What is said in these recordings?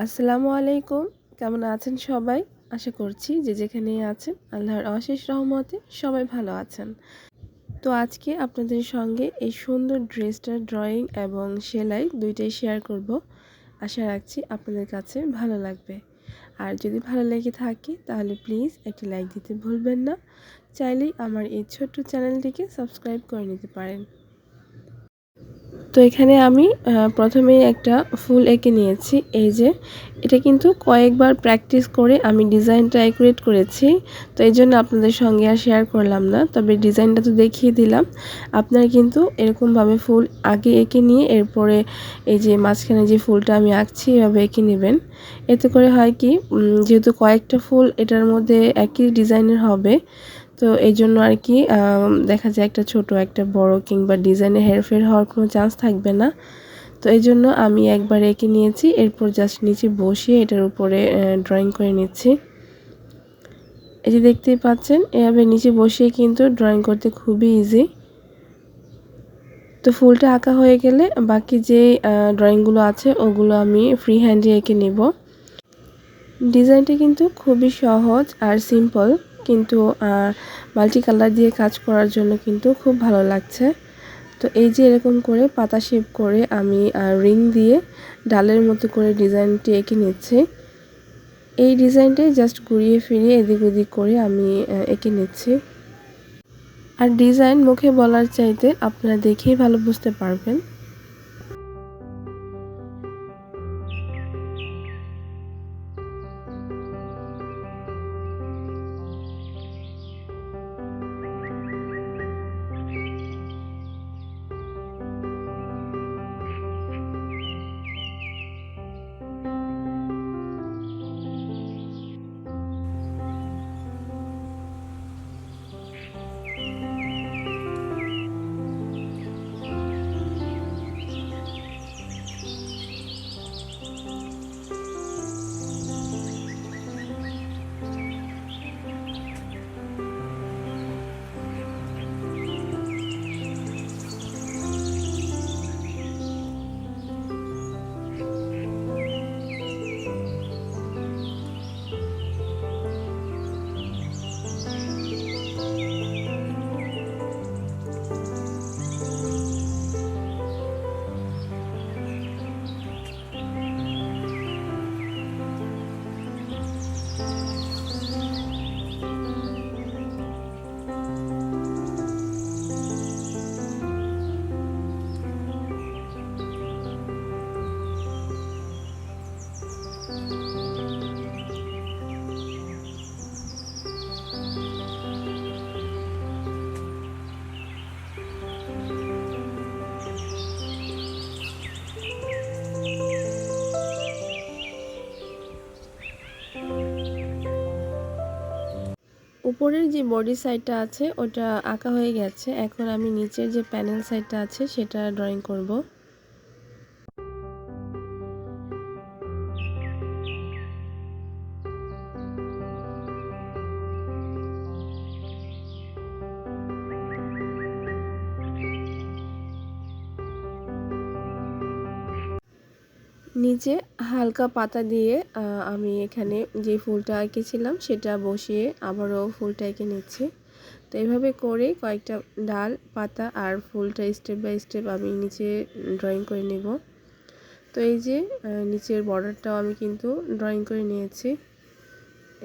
আসসালামু আলাইকুম। কেমন আছেন সবাই? আশা করছি যে যেখানেই আছেন আল্লাহর অশেষ রহমতে সবাই ভালো আছেন। তো আজকে আপনাদের সঙ্গে এই সুন্দর ড্রেসটার ড্রয়িং এবং সেলাই ২ টাই শেয়ার করব। আশা রাখছি আপনাদের কাছে ভালো লাগবে। আর যদি ভালো লেগে থাকে তাহলে প্লিজ একটি লাইক দিতে ভুলবেন না। চাইলেই আমার এই ছোট্ট চ্যানেলটিকে সাবস্ক্রাইব করে নিতে পারেন। তো এখানে আমি প্রথমেই একটা ফুল এঁকে নিয়েছি। এই যে এটা কিন্তু কয়েকবার প্র্যাকটিস করে আমি ডিজাইনটা অ্যাকুরেট করেছি। তো এইজন্য আপনাদের সঙ্গে আর শেয়ার করলাম না। তবে ডিজাইনটা তো দেখিয়ে দিলাম। আপনারা কিন্তু এরকমভাবে ফুল আগে এঁকে নিয়ে এরপরে এই যে মাঝখানে যে ফুলটা আমি আঁকছি এভাবে এঁকে নেবেন। এতে করে হয় কি যেহেতু কয়েকটা ফুল এটার মধ্যে একই ডিজাইনের হবে, তো এইজন্য আর কি দেখা যায় একটা ছোট একটা বড় কিংবা ডিজাইনে হেরফের হওয়ার কোনো চান্স থাকবে না। তো এইজন্য আমি একবার এঁকে নিয়েছি, এরপর জাস্ট নিচে বসিয়ে এটার উপরে ড্রয়িং করে নিচ্ছি। এই যে দেখতেই পাচ্ছেন এভাবে নিচে বসিয়ে কিন্তু ড্রয়িং করতে খুবই ইজি। তো ফুলটা আঁকা হয়ে গেলে বাকি যে ড্রয়িংগুলো আছে ওগুলো আমি ফ্রি হ্যান্ডে এঁকে নেব। ডিজাইনটা কিন্তু খুবই সহজ আর সিম্পল, কিন্তু মাল্টি কালার দিয়ে কাজ করার জন্য কিন্তু খুব ভালো লাগছে। তো এই যে এরকম করে পাতা শেপ করে আমি রিং দিয়ে ডালের মতো করে ডিজাইনটি এঁকে নিচ্ছি। এই ডিজাইনটাই জাস্ট ঘুরিয়ে ফিরিয়ে এদিক ওদিক করে আমি এঁকে নিচ্ছি। আর ডিজাইন মুখে বলার চাইতে আপনারা দেখেই ভালো বুঝতে পারবেন। উপরের যে বডি সাইডটা আছে ওটা আঁকা হয়ে গেছে। এখন আমি নিচের যে প্যানেল সাইডটা আছে সেটা ড্রয়িং করব। নিচে হালকা পাতা দিয়ে আমি এখানে যে ফুলটা এঁকেছিলাম সেটা বসিয়ে আবারও ফুলটা এঁকে নিচ্ছি। তো এভাবে করে কয়েকটা ডাল, পাতা আর ফুলটা স্টেপ বাই স্টেপ আমি নিচে ড্রয়িং করে নেব। তো এই যে নিচের বর্ডারটাও আমি কিন্তু ড্রয়িং করে নিয়েছি।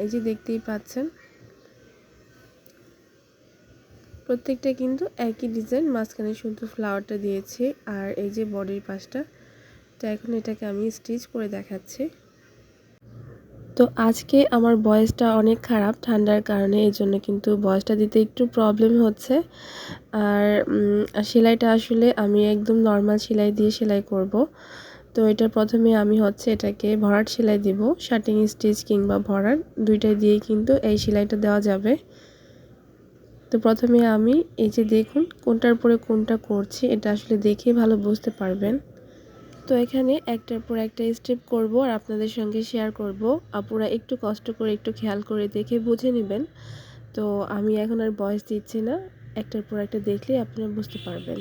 এই যে দেখতেই পাচ্ছেন প্রত্যেকটা কিন্তু একই ডিজাইন, মাঝখানে শুধু ফ্লাওয়ারটা দিয়েছি আর এই যে বডির পাশটা। তো এখন এটাকে আমি স্টিচ করে দেখাচ্ছি। তো আজকে আমার ভয়েসটা অনেক খারাপ ঠান্ডার কারণে, এজন্য কিন্তু ভয়েসটা দিতে একটু প্রবলেম হচ্ছে। আর সেলাইটা আসলে আমি একদম নর্মাল সেলাই দিয়ে সেলাই করব। তো এটা প্রথমে আমি এটাকে ভরাট সেলাই দিব। শার্টিং স্টিচ কিংবা ভরাট দুইটাই দিয়েই কিন্তু এই সেলাইটা দেওয়া যাবে। তো প্রথমে আমি এই যে দেখুন কোনটার পরে কোনটা করছি এটা আসলে দেখেই ভালো বুঝতে পারবেন। তো এখানে একটার পর একটা স্টেপ করব আর আপনাদের সঙ্গে শেয়ার করব। আপুরা একটু কষ্ট করে একটু খেয়াল করে দেখে বুঝে নেবেন। তো আমি এখন আর ভয়েস দিচ্ছি না, একটার পর একটা দেখলেই আপনারা বুঝতে পারবেন।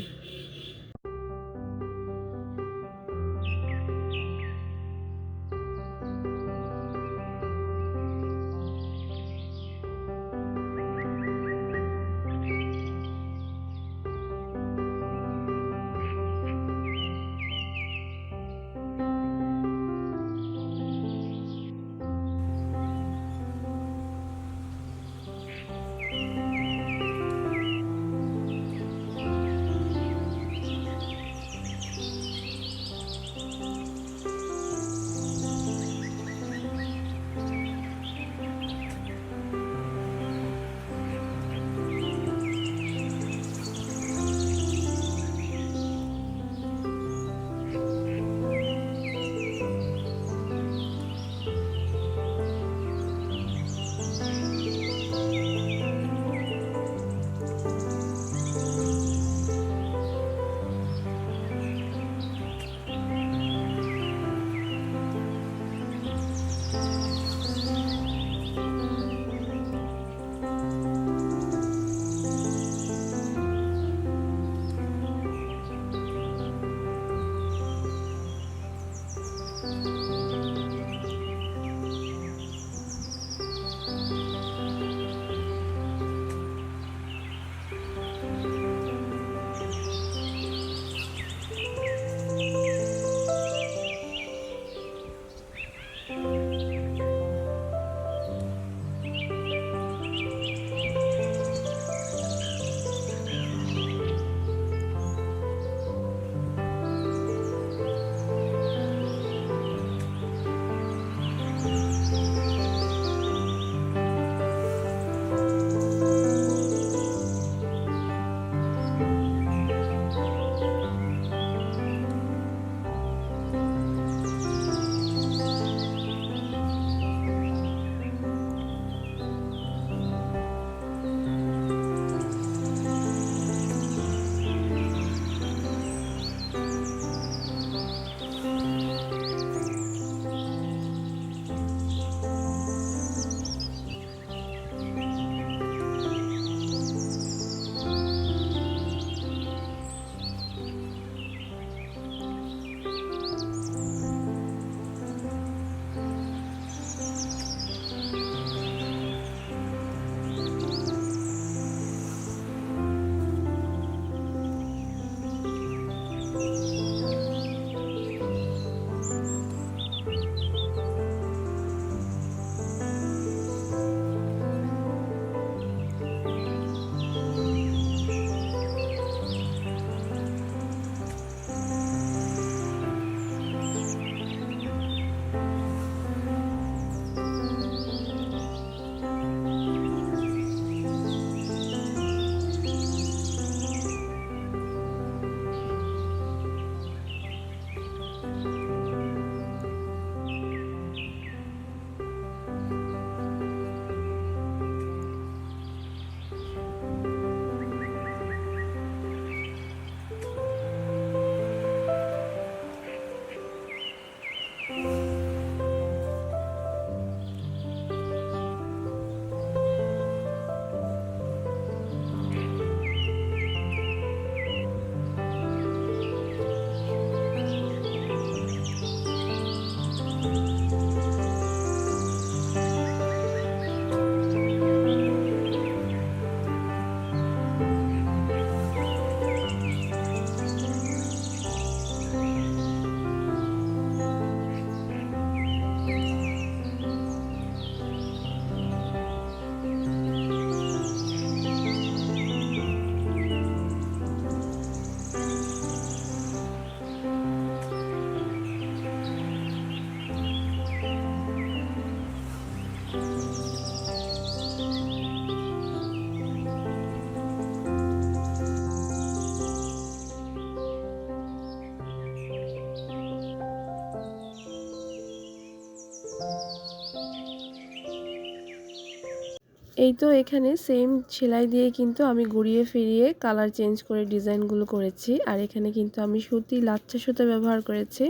এই তো এখানে সেম সেলাই দিয়ে কিন্তু আমি ঘুরিয়ে ফিরিয়ে কালার চেঞ্জ করে ডিজাইনগুলো করেছি। আর এখানে কিন্তু আমি সুতি লাচ্ছা সুতা ব্যবহার করেছি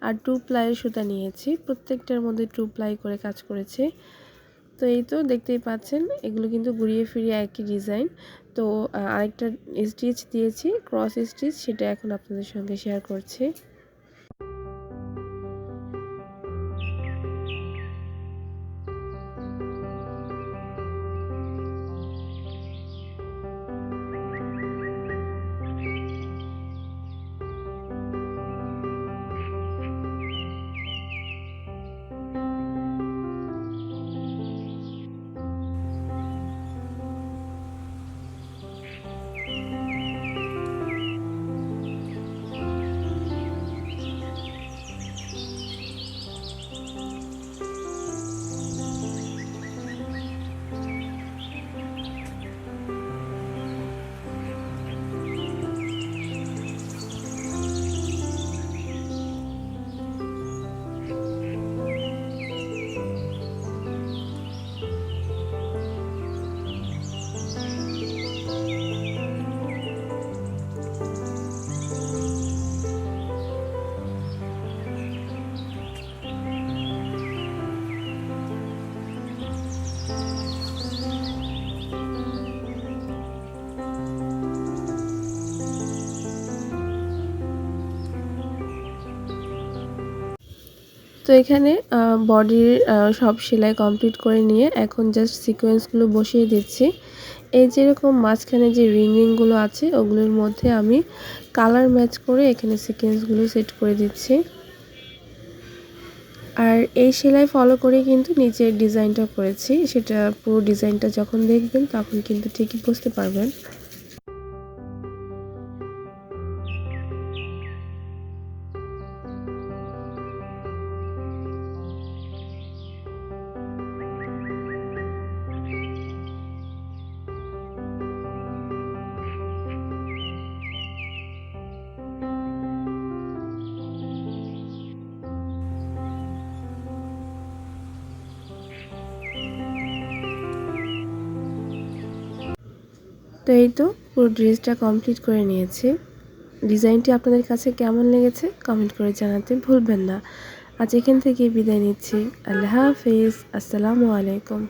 আর 2 প্লাইয়ের সুতা নিয়েছি, প্রত্যেকটার মধ্যে 2 প্লাই করে কাজ করেছি। তো এই তো দেখতেই পাচ্ছেন এগুলো কিন্তু ঘুরিয়ে ফিরিয়ে একই ডিজাইন। তো আরেকটা স্টিচ দিয়েছি ক্রস স্টিচ, সেটা এখন আপনাদের সঙ্গে শেয়ার করছি। তো এখানে বডির সব সেলাই কমপ্লিট করে নিয়ে এখন জাস্ট সিকোয়েন্সগুলো বসিয়ে দিচ্ছি। এই যেরকম মাঝখানে যে রিংগুলো আছে ওগুলোর মধ্যে আমি কালার ম্যাচ করে এখানে সিকোয়েন্সগুলো সেট করে দিচ্ছি। আর এই সেলাই ফলো করে কিন্তু নিচের ডিজাইনটা করেছি, সেটা পুরো ডিজাইনটা যখন দেখবেন তখন কিন্তু ঠিকই বুঝতে পারবেন। তো এই তো পুরো ড্রেসটা কমপ্লিট করে নিয়েছি। ডিজাইনটি আপনাদের কাছে কেমন লেগেছে কমেন্ট করে জানাতে ভুলবেন না। আজ এখান থেকে বিদায় নিচ্ছি। আল্লাহ হাফেজ। আসসালামু আলাইকুম।